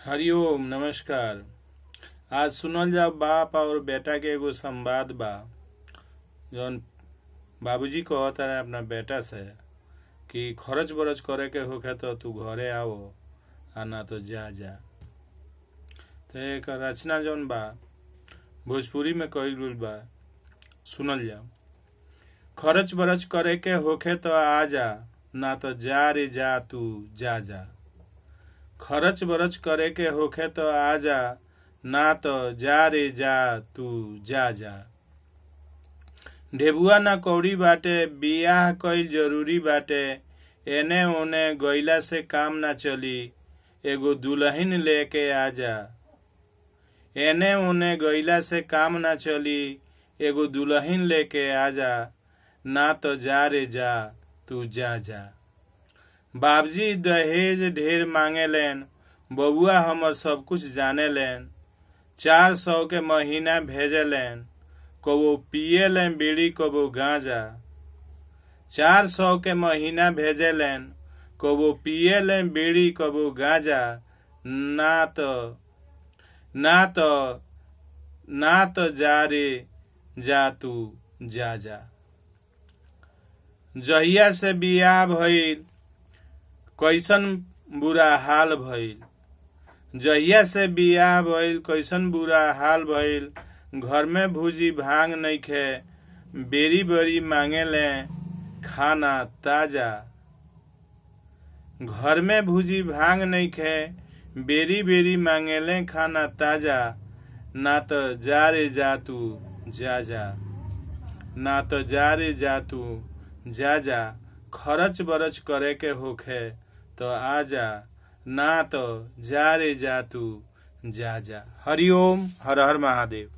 हरिओम नमस्कार। आज सुनल जाओ बाप और बेटा के एगो संवाद बा। जौन बाबूजी कहत रहे अपना बेटा से कि खर्च बरच करे के होखे तो तू घरे आओ आ ना तो जा जा। तो एक रचना जौन बा भोजपुरी में कही गइल बा, सुनल जाओ। खर्च बरच करे के होखे तो आ जा, ना तो जा रे जा तू जा जा। खर्च बरच करे के होखे तो आ जा, ना तो जा रे जा तू जा जा। ढेबुआ ना कौड़ी बाटे, बियाह कईल जरूरी बाटे। एने ओने गईला से काम ना चली, एगो दुल्हन लेके आ जा। एने ओने गईला से काम ना चली, एगो दुल्हन लेके आ जा, ना तो जा रे जा तू जा जा। बाबजी दहेज ढेर मांगे लेन, बबुआ हमर सब कुछ जाने लेन। 400 के महीना भेजे लेन, कबो पिए लेन बीड़ी कबो गांजा। 400 के महीना भेजे लेन, कबो पिए लेन बीड़ी कबो गांजा। ना तो जा रे जा तू जा जा। जहिया से बियाह भइल कैसन बुरा हाल भइल। जहिया से बियाह भइल कैसन बुरा हाल भइल। घर में भूजी भांग नइखे, बेरी बेरी मांगे ले खाना ताजा। घर में भूजी भांग नइखे, बेरी बेरी मांगे ले खाना ताजा। ना तो जा रे जा तू जा जा, ना तो जा रे जा तू जा जा। खर्च बरच करे के होखे तो आ जा, ना तो जा रे जा तू जा जा। हरिओम, हर हर महादेव।